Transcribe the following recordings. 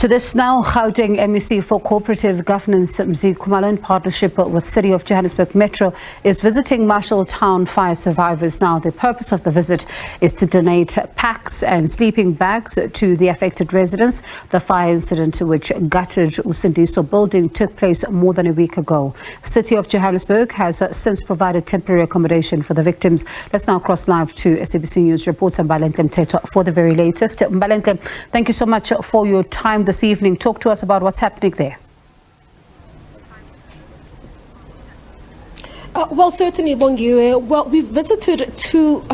To this now, Gauteng MEC for Co-operative Governance Mzi Khumalo, in partnership with City of Johannesburg Metro, is visiting Marshalltown fire survivors. Now, the purpose of the visit is to donate packs and sleeping bags to the affected residents. The fire incident, which gutted Usindiso Building, took place more than a week ago. City of Johannesburg has since provided temporary accommodation for the victims. Let's now cross live to SABC News Reporter Mbalenhle Mthethwa for the very latest. Mbalenhle, thank you so much for your time this evening. Talk to us about what's happening there. Well, certainly, Bongiwe. Well, we've visited two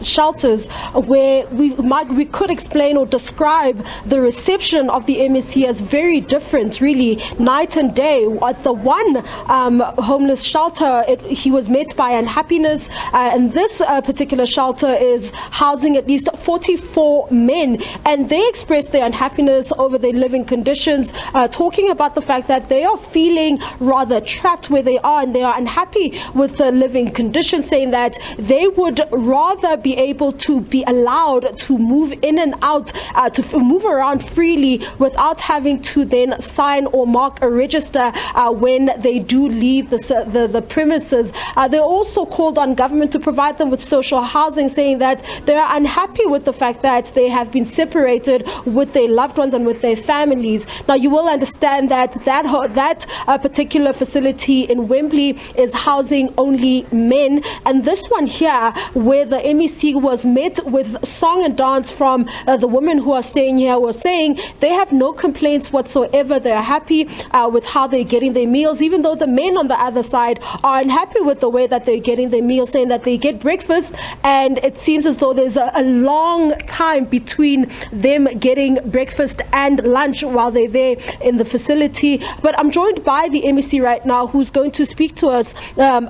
shelters where we could explain or describe the reception of the MEC as very different, really, night and day. At the one homeless shelter, he was met by unhappiness, and this particular shelter is housing at least 44 men, and they expressed their unhappiness over their living conditions, talking about the fact that they are feeling rather trapped where they are, and they are unhappy with the living conditions, saying that they would rather be able to be allowed to move in and out, to move around freely without having to then sign or mark a register when they do leave the premises. They also called on government to provide them with social housing, saying that they are unhappy with the fact that they have been separated with their loved ones and with their families. Now, you will understand that that particular facility in Wembley is housing only men, and this one here, where the MEC was met with song and dance from the women who are staying here, was saying they have no complaints whatsoever. They are happy with how they're getting their meals, even though the men on the other side are unhappy with the way that they're getting their meals, saying that they get breakfast and it seems as though there's a long time between them getting breakfast and lunch while they're there in the facility. But I'm joined by the MEC right now, who's going to speak to us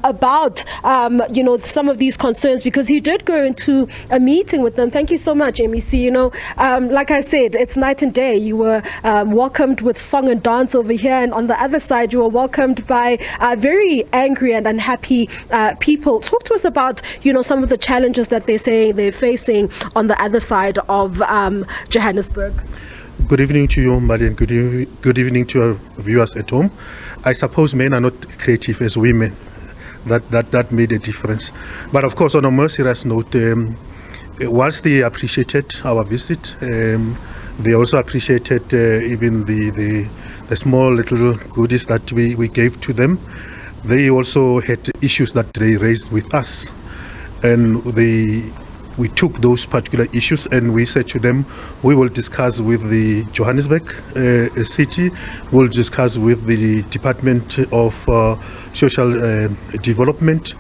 about some of these concerns, because he did go into a meeting with them. Thank you so much, MEC. Like I said, it's night and day. You were welcomed with song and dance over here, and on the other side you were welcomed by very angry and unhappy people. Talk to us about some of the challenges that they're saying they're facing on the other side of Johannesburg. Good evening to you, Mali, and good evening to our viewers at home. I suppose men are not creative as women. That made a difference. But of course, on a more serious note, whilst they appreciated our visit, they also appreciated even the small little goodies that we gave to them. They also had issues that they raised with us, and we took those particular issues and we said to them, we will discuss with the Johannesburg city, we'll discuss with the Department of Social Development.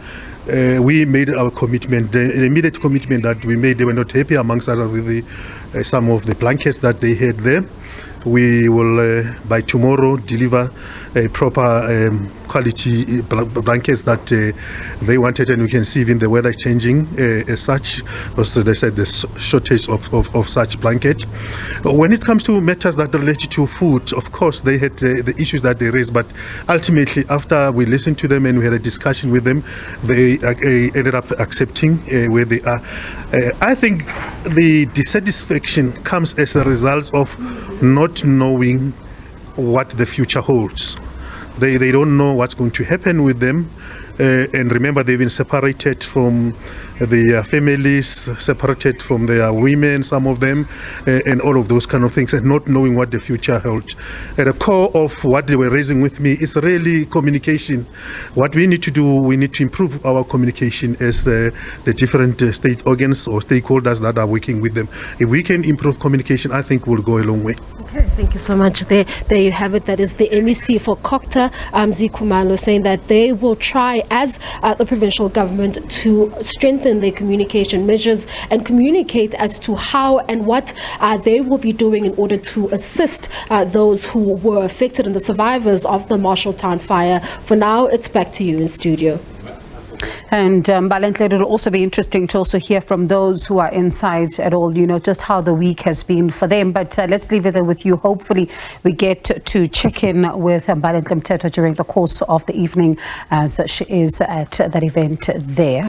We made our commitment, the immediate commitment that we made. They were not happy, amongst others, with some of the blankets that they had there. We will, by tomorrow, deliver a proper quality blankets that they wanted, and we can see even the weather changing as such, because they said there's shortage of such blankets. When it comes to matters that relate to food, of course, they had the issues that they raised, but ultimately, after we listened to them and we had a discussion with them, they ended up accepting where they are. I think the dissatisfaction comes as a result of not knowing what the future holds. They don't know what's going to happen with them. And remember, they've been separated from their families, separated from their women, some of them, and all of those kind of things, and not knowing what the future holds. At the core of what they were raising with me is really communication. What we need to do, we need to improve our communication as the different state organs or stakeholders that are working with them. If we can improve communication, I think we'll go a long way. Okay, thank you so much. There you have it. That is the MEC for Cogta, Mzi Khumalo, saying that they will try, as the provincial government, to strengthen their communication measures and communicate as to how and what they will be doing in order to assist those who were affected and the survivors of the Marshalltown fire. For now, it's back to you in studio. And Mbalenhle, it'll also be interesting to also hear from those who are inside at all, just how the week has been for them. But let's leave it there with you. Hopefully we get to check in with Mbalenhle Mthethwa during the course of the evening, as she is at that event there.